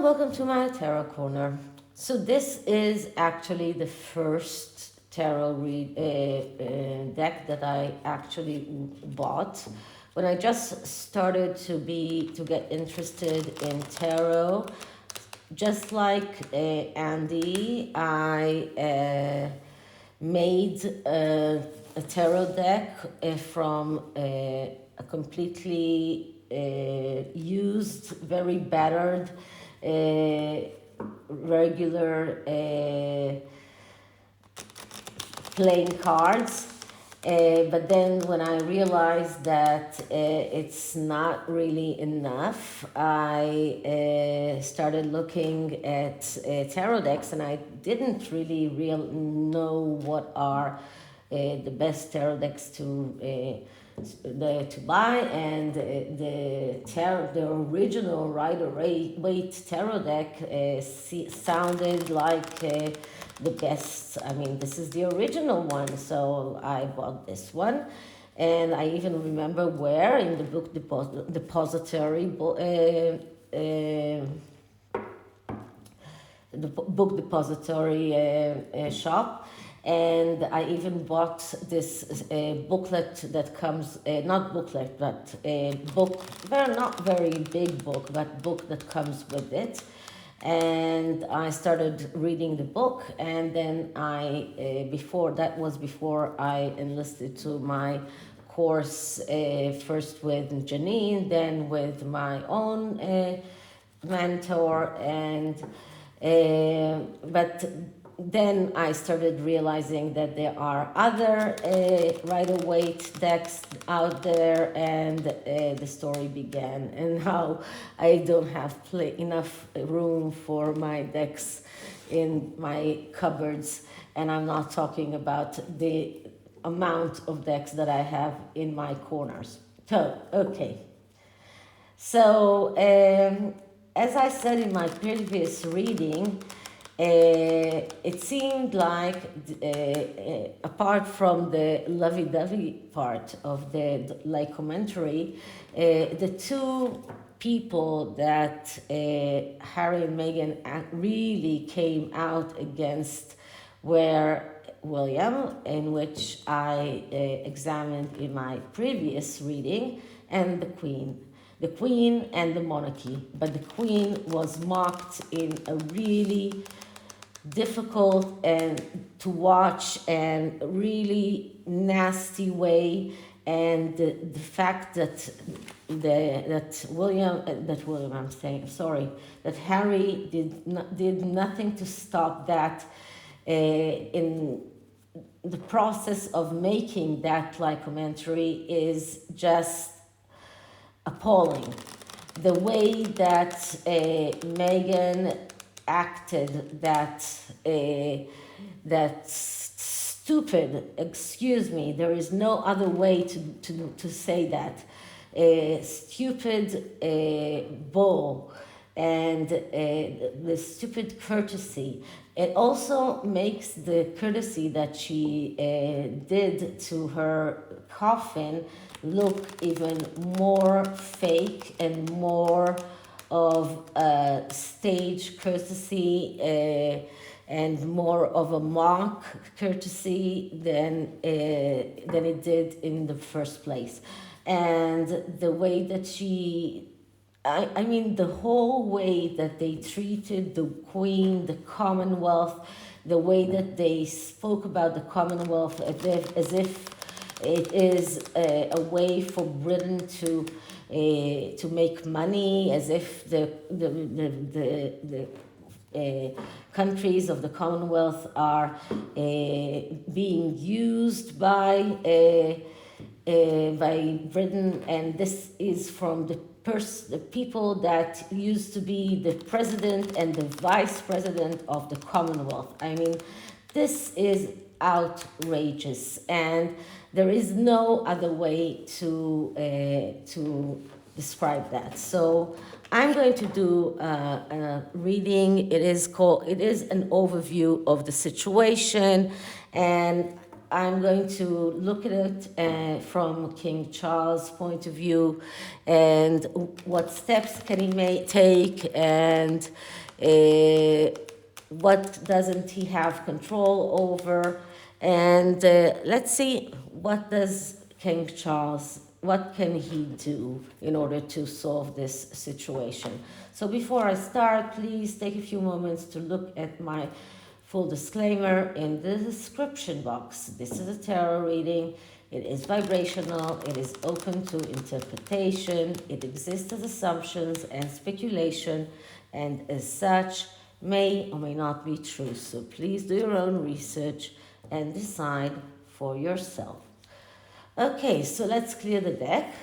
welcome to my tarot corner. So this is actually the first tarot deck that I actually bought when I just started to get interested in tarot. Just like Andy, I made a tarot deck from a completely used, very battered, regular playing cards. But then when I realized that it's not really enough, I started looking at tarot decks, and I didn't really know what are the best tarot decks to buy, and the original Rider-Waite tarot deck sounded like the best. I mean, this is the original one, so I bought this one. And I even remember where, in the book depository, the book depository shop. And I even bought this booklet that comes, not booklet, but a book, not very big book, but book that comes with it. And I started reading the book, and then before I enlisted to my course, first with Janine, then with my own mentor, and but then I started realizing that there are other Rider-Waite decks out there, and the story began, and how I don't have enough room for my decks in my cupboards, and I'm not talking about the amount of decks that I have in my corners. So, okay. So, as I said in my previous reading, it seemed like, apart from the lovey-dovey part of the Liecumentory, the two people that Harry and Meghan really came out against were William, in which I examined in my previous reading, and the Queen. The Queen and the monarchy. But the Queen was mocked in a really difficult and to watch and really nasty way, and the fact that Harry did nothing to stop that in the process of making that Liecumentory is just appalling. The way that Meghan acted, that stupid, excuse me, there is no other way to say that, stupid bull, and the stupid courtesy. It also makes the courtesy that she did to her coffin look even more fake and more of a stage courtesy, and more of a mock courtesy than it did in the first place. And the way that I mean, the whole way that they treated the Queen, the Commonwealth, the way that they spoke about the Commonwealth as if it is a way for Britain to make money, as if the countries of the Commonwealth are being used by Britain, and this is from the people that used to be the president and the vice president of the Commonwealth. I mean, this is outrageous, and there is no other way to describe that. So I'm going to do a reading. It is an overview of the situation, and I'm going to look at it from King Charles' point of view, and what steps can he take, and what doesn't he have control over, and let's see what does King Charles, what can he do in order to solve this situation. So before I start, please take a few moments to look at my full disclaimer in the description box. This is a tarot reading. It is vibrational. It is open to interpretation. It exists as assumptions and speculation, and as such may or may not be true. So please do your own research and decide for yourself. Okay, so let's clear the deck.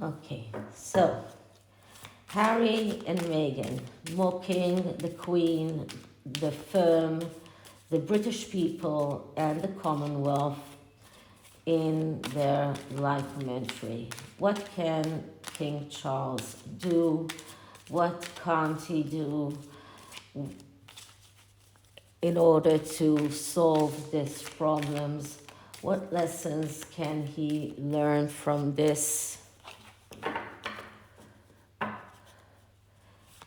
Okay, so Harry and Meghan mocking the Queen, the firm, the British people, and the Commonwealth in their Liecumentory. What can King Charles do? What can't he do in order to solve these problems? What lessons can he learn from this?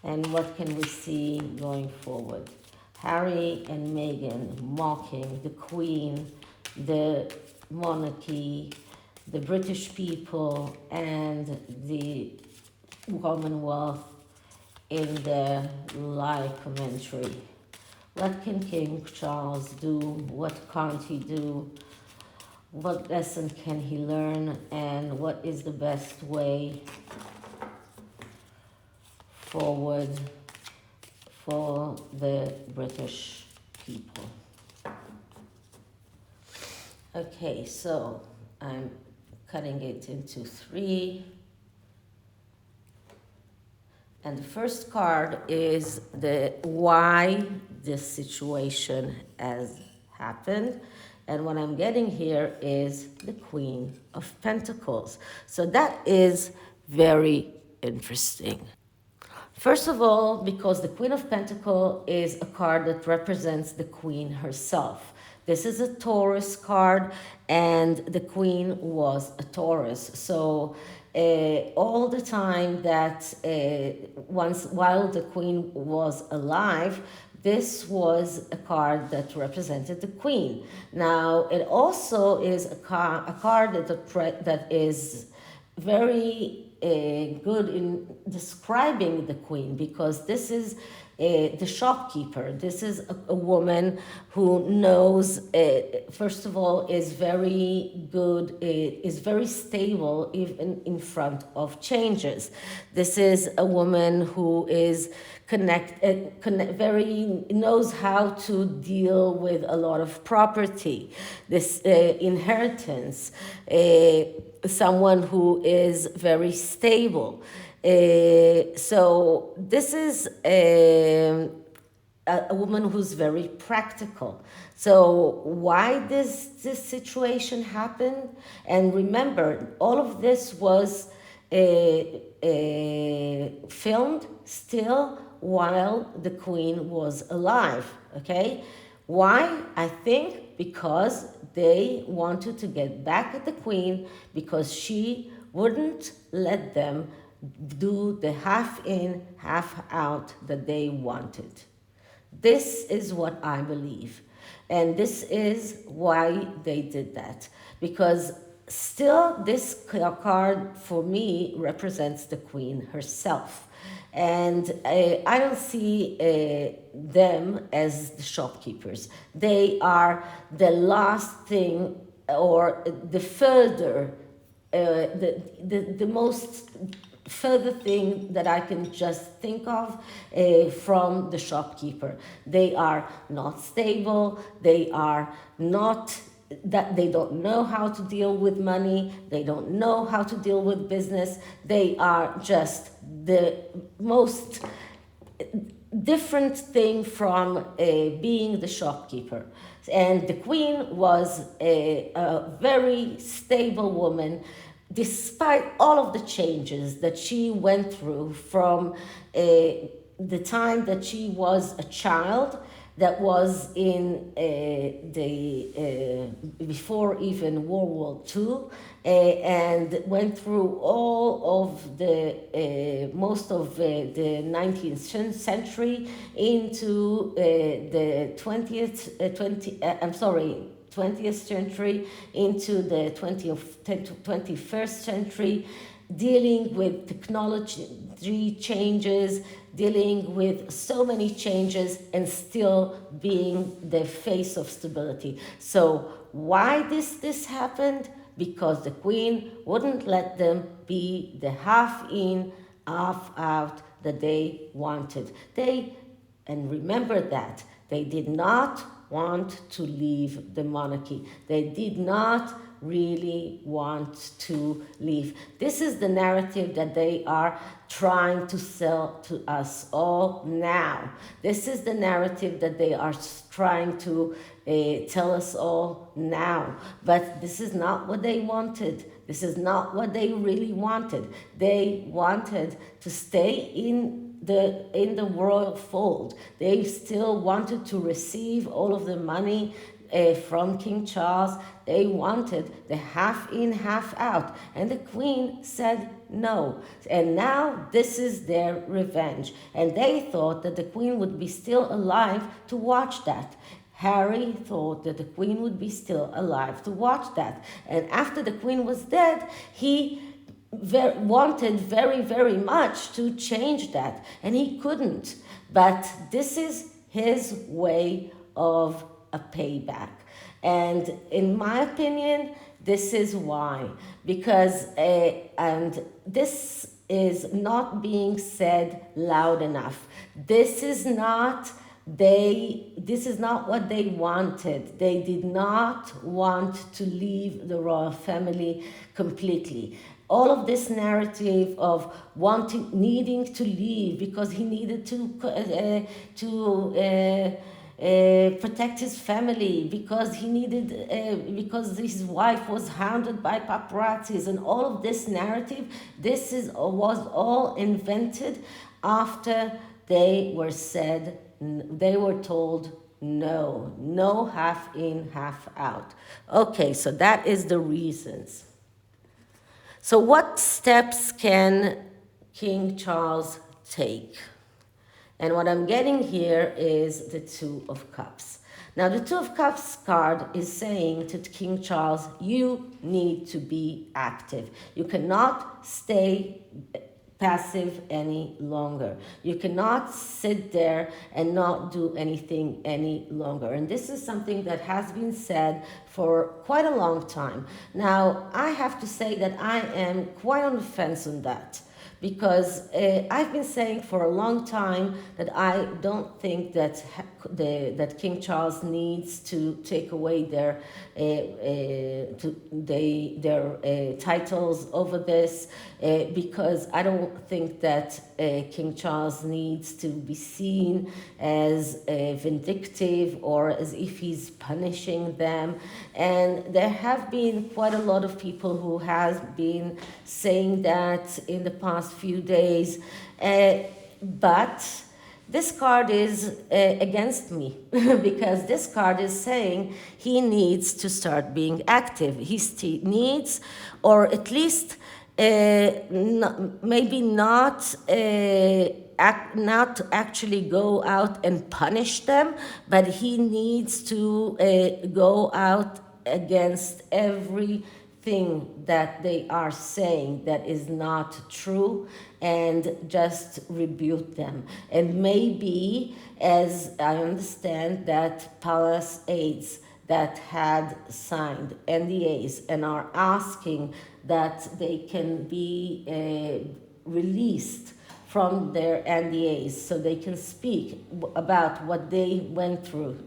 And what can we see going forward? Harry and Meghan mocking the Queen, the monarchy, the British people, and the Commonwealth in their Liecumentory. What can King Charles do? What can't he do? What lesson can he learn? And what is the best way forward for the British people? Okay, so I'm cutting it into 3. And the first card is the why this situation has happened. And what I'm getting here is the Queen of Pentacles. So that is very interesting. First of all, because the Queen of Pentacles is a card that represents the Queen herself. This is a Taurus card, and the Queen was a Taurus. So all the time that while the Queen was alive, this was a card that represented the Queen. Now, it also is a card that is very good in describing the Queen, because this is the shopkeeper. This is a woman who knows, first of all, is very good, is very stable even in front of changes. This is a woman who is very knows how to deal with a lot of property, this inheritance, someone who is very stable. So this is a woman who's very practical. So why this situation happened? And remember, all of this was filmed still while the Queen was alive, okay? Why? I think because they wanted to get back at the Queen, because she wouldn't let them do the half in, half out that they wanted. This is what I believe. And this is why they did that. Because still, this card for me represents the Queen herself. And I don't see them as the shopkeepers. They are the last thing, or the further, the most further thing that I can just think of from the shopkeeper. They are not stable. They are not, that they don't know how to deal with money. They don't know how to deal with business. They are just the most different thing from being the shopkeeper. And the Queen was a very stable woman, despite all of the changes that she went through from the time that she was a child, that was in before even World War II, and went through all of the most of the 19th century into the 20th century into the 21st century, dealing with technology changes, dealing with so many changes, and still being the face of stability. So why this happened? Because the queen wouldn't let them be the half in, half out that they wanted. And remember that, they did not want to leave the monarchy. They did not really want to leave. This is the narrative that they are trying to sell to us all now. This is the narrative that they are trying to tell us all now. But this is not what they wanted. This is not what they really wanted. They wanted to stay in the royal fold. They still wanted to receive all of the money from King Charles. They wanted the half in, half out. And the queen said no. And now this is their revenge. And they thought that the queen would be still alive to watch that. Harry thought that the queen would be still alive to watch that. And after the queen was dead, he wanted very, very much to change that, and he couldn't. But this is his way of a payback. And in my opinion, this is why. Because, and this is not being said loud enough. This is not what they wanted. They did not want to leave the royal family completely. All of this narrative of needing to leave because he needed to protect his family, because he needed, because his wife was hounded by paparazzis, and all of this narrative, was all invented after they were told no half in, half out. Okay, so that is the reasons. So what steps can King Charles take? And what I'm getting here is the Two of Cups. Now, the Two of Cups card is saying to King Charles, you need to be active. You cannot stay passive any longer. You cannot sit there and not do anything any longer. And this is something that has been said for quite a long time. Now, I have to say that I am quite on the fence on that, because I've been saying for a long time that I don't think that that King Charles needs to take away their titles over this, because I don't think that King Charles needs to be seen as vindictive or as if he's punishing them. And there have been quite a lot of people who have been saying that in the past few days, but this card is against me because this card is saying he needs to start being active. He needs, or at least maybe not actually go out and punish them, but he needs to go out against everything that they are saying that is not true, and just rebuke them. And maybe, as I understand, that palace aides that had signed NDAs and are asking that they can be released from their NDAs so they can speak about what they went through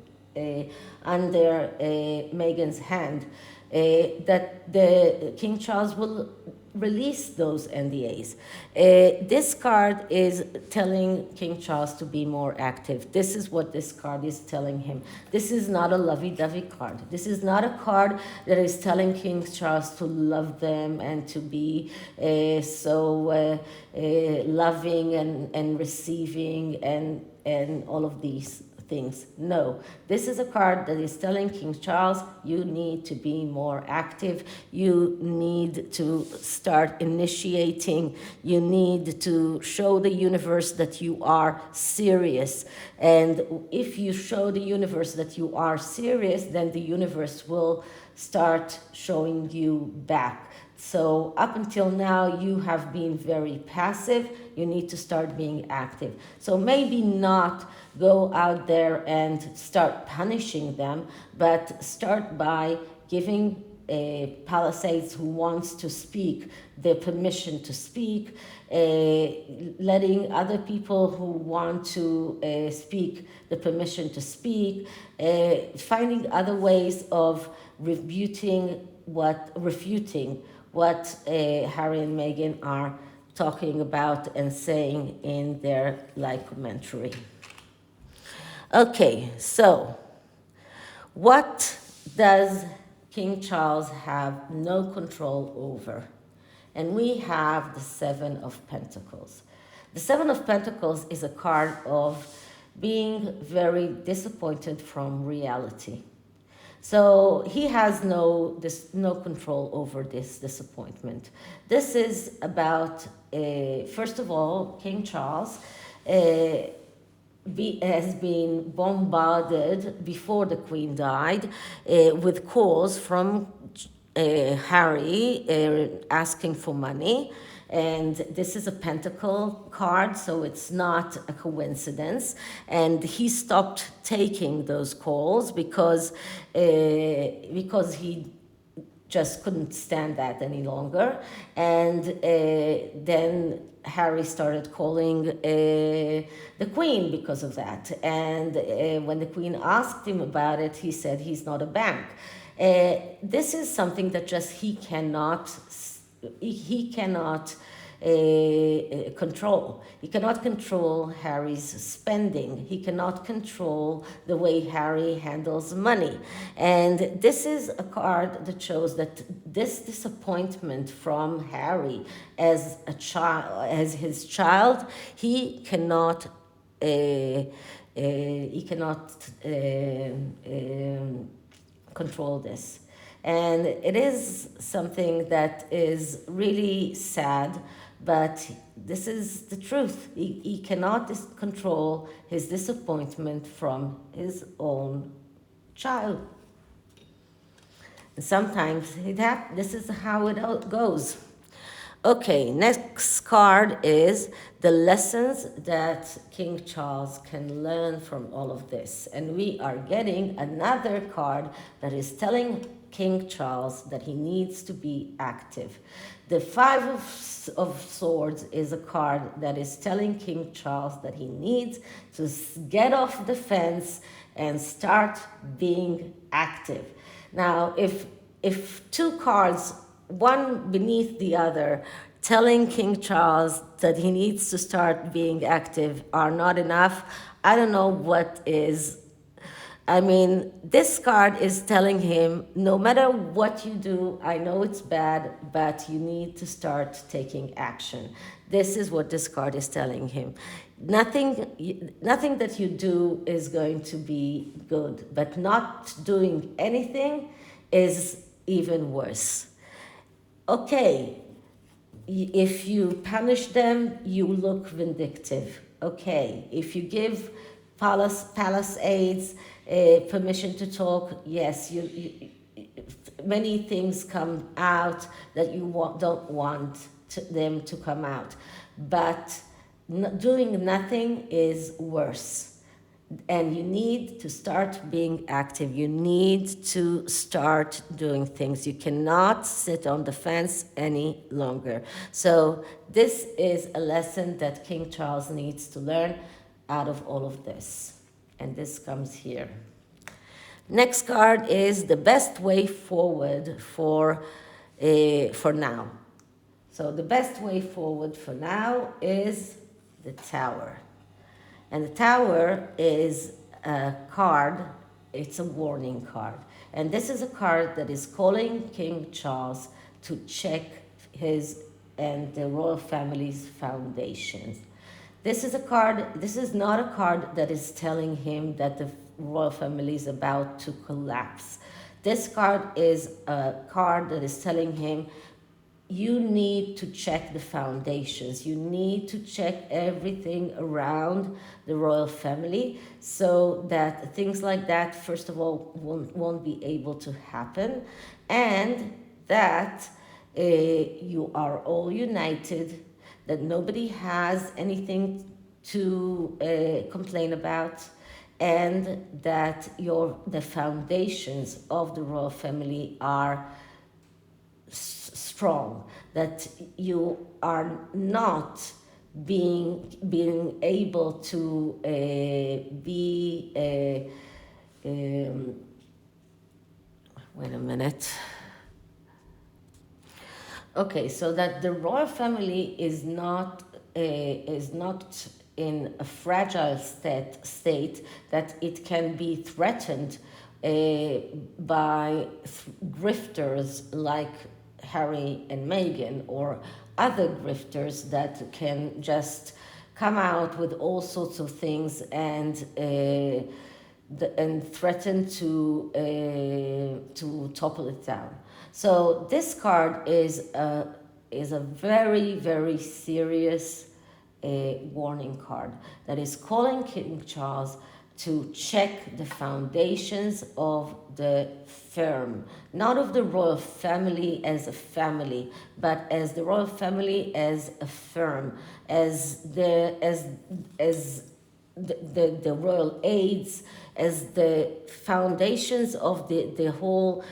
under Meghan's hand, that the King Charles will release those NDAs. This card is telling King Charles to be more active. This is what this card is telling him. This is not a lovey-dovey card. This is not a card that is telling King Charles to love them and to be so loving and receiving and all of these things. No, this is a card that is telling King Charles, you need to be more active, you need to start initiating, you need to show the universe that you are serious. And if you show the universe that you are serious, then the universe will start showing you back. So up until now, you have been very passive. You need to start being active. So maybe not go out there and start punishing them, but start by giving Palisades who wants to speak the permission to speak, letting other people who want to speak the permission to speak, finding other ways of refuting what Harry and Meghan are talking about and saying in their Liecumentory. Okay, so what does King Charles have no control over? And we have the Seven of Pentacles. The Seven of Pentacles is a card of being very disappointed from reality. So he has no control over this disappointment. This is about, first of all, King Charles has been bombarded before the Queen died with calls from Harry asking for money. And this is a pentacle card, so it's not a coincidence. And he stopped taking those calls because he just couldn't stand that any longer. And then Harry started calling the Queen because of that. And when the Queen asked him about it, he said he's not a bank. This is something that just he cannot control. He cannot control Harry's spending. He cannot control the way Harry handles money. And this is a card that shows that this disappointment from Harry as a child, as his child, he cannot control this. And it is something that is really sad, but this is the truth. He cannot control his disappointment from his own child. And sometimes this is how it goes. Okay, next card is the lessons that King Charles can learn from all of this. And we are getting another card that is telling King Charles that he needs to be active. The Five of Swords is a card that is telling King Charles that he needs to get off the fence and start being active. Now, if two cards, one beneath the other, telling King Charles that he needs to start being active are not enough, I don't know what is. I mean, this card is telling him, no matter what you do, I know it's bad, but you need to start taking action. This is what this card is telling him. Nothing that you do is going to be good, but not doing anything is even worse. Okay, if you punish them, you look vindictive. Okay, if you give Palisades permission to talk, yes, many things come out that you don't want them to come out. But doing nothing is worse. And you need to start being active. You need to start doing things. You cannot sit on the fence any longer. So this is a lesson that King Charles needs to learn out of all of this. And this comes here. Next card is the best way forward for now. So the best way forward for now is the Tower. And the Tower is a card, it's a warning card. And this is a card that is calling King Charles to check his and the royal family's foundations. This is not a card that is telling him that the royal family is about to collapse. This card is a card that is telling him you need to check the foundations. You need to check everything around the royal family so that things like that, first of all, won't be able to happen, and that you are all united, that nobody has anything to complain about, and that the foundations of the royal family are strong, that you are not being able to be wait a minute. Okay, so that the royal family is not in a fragile state that it can be threatened by grifters like Harry and Meghan, or other grifters that can just come out with all sorts of things and threaten to topple it down. So this card is a very, very serious warning card that is calling King Charles to check the foundations of the firm, not of the royal family as a family, but as the royal family as a firm, as the royal aids, as the foundations of the whole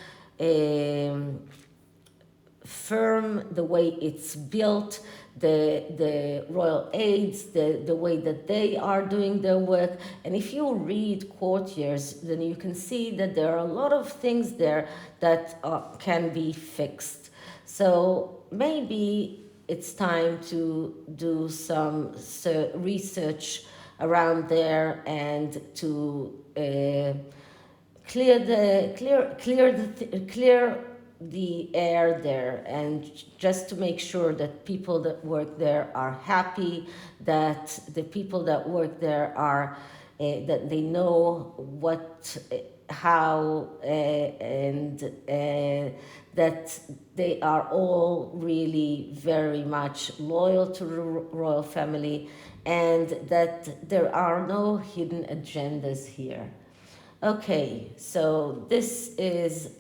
firm, the way it's built, the royal aids, the way that they are doing their work. And if you read courtiers, then you can see that there are a lot of things there that can be fixed. So maybe it's time to do some research around there and to clear the air there, and just to make sure that people that work there are happy, that the people that work there are that they know how and that they are all really very much loyal to the royal family, and that there are no hidden agendas here. Okay, so this is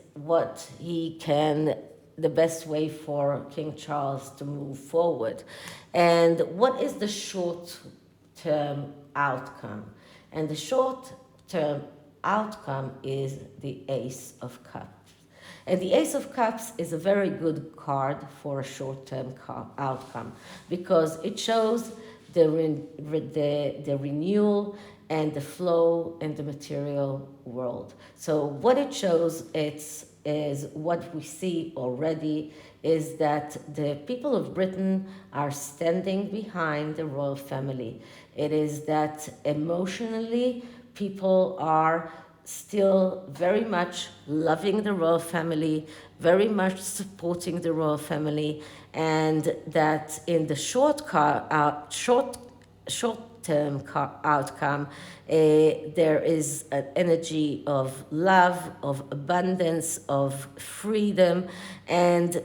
the best way for King Charles to move forward. And what is the short-term outcome? And the short-term outcome is the Ace of Cups. And the Ace of Cups is a very good card for a short-term outcome because it shows the renewal and the flow in the material world. So what it shows is what we see already is that the people of Britain are standing behind the royal family. It is that emotionally people are still very much loving the royal family, very much supporting the royal family, and that in the short-term outcome, there is an energy of love, of abundance, of freedom, and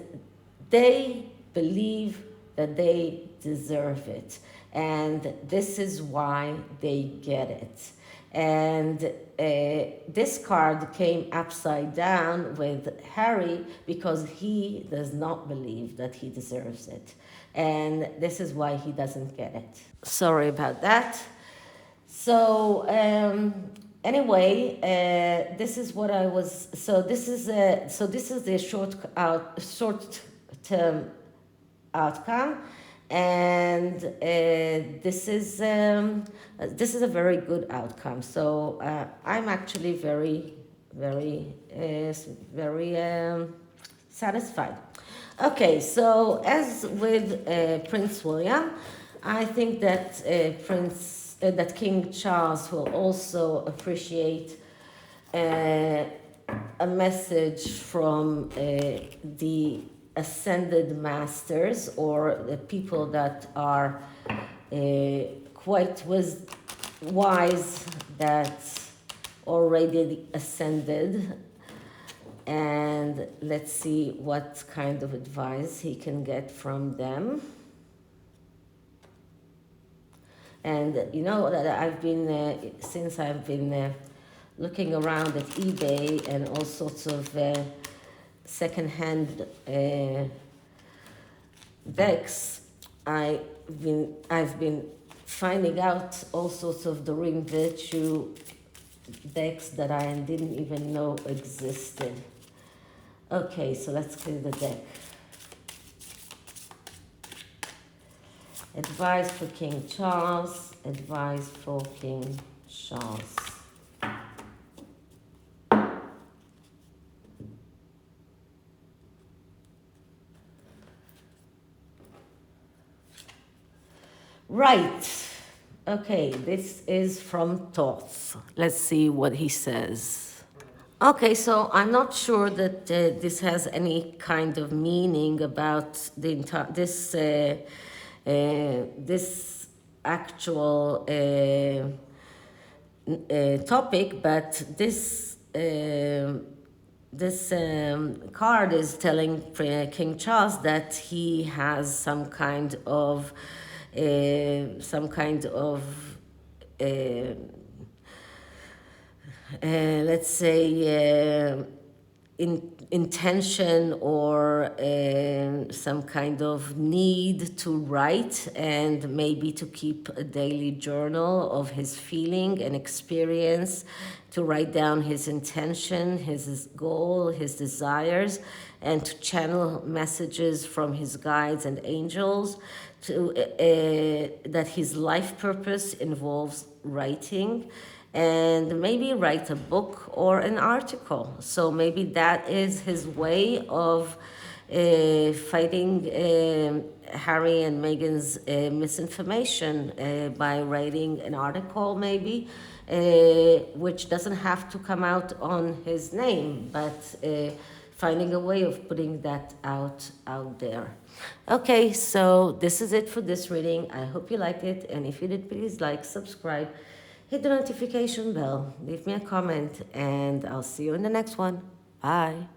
they believe that they deserve it. And this is why they get it. And this card came upside down with Harry because he does not believe that he deserves it. And this is why he doesn't get it. Sorry about that. So anyway, this is what I was. So this is the short-term outcome, and this is a very good outcome. So I'm actually very satisfied. Okay, so as with Prince William, I think that that King Charles will also appreciate uh, a message from the ascended masters, or the people that are quite wise, that already ascended. And let's see what kind of advice he can get from them. And you know that I've been, since I've been looking around at eBay and all sorts of secondhand decks, I've been finding out all sorts of Doreen Virtue decks that I didn't even know existed. Okay, so let's clear the deck. Advice for King Charles. Advice for King Charles. Right. Okay, this is from Thoth. Let's see what he says. Okay, so I'm not sure that this has any kind of meaning about the entire this actual topic, but this card is telling King Charles that he has some kind of uh, let's say, intention, or some kind of need to write, and maybe to keep a daily journal of his feeling and experience, to write down his intention, his goal, his desires, and to channel messages from his guides and angels, to that his life purpose involves writing, and maybe write a book or an article. So maybe that is his way of fighting Harry and Meghan's misinformation, by writing an article, maybe, which doesn't have to come out on his name, but finding a way of putting that out there. Okay, so this is it for this reading. I hope you liked it, and if you did, please like, subscribe, hit the notification bell, leave me a comment, and I'll see you in the next one. Bye.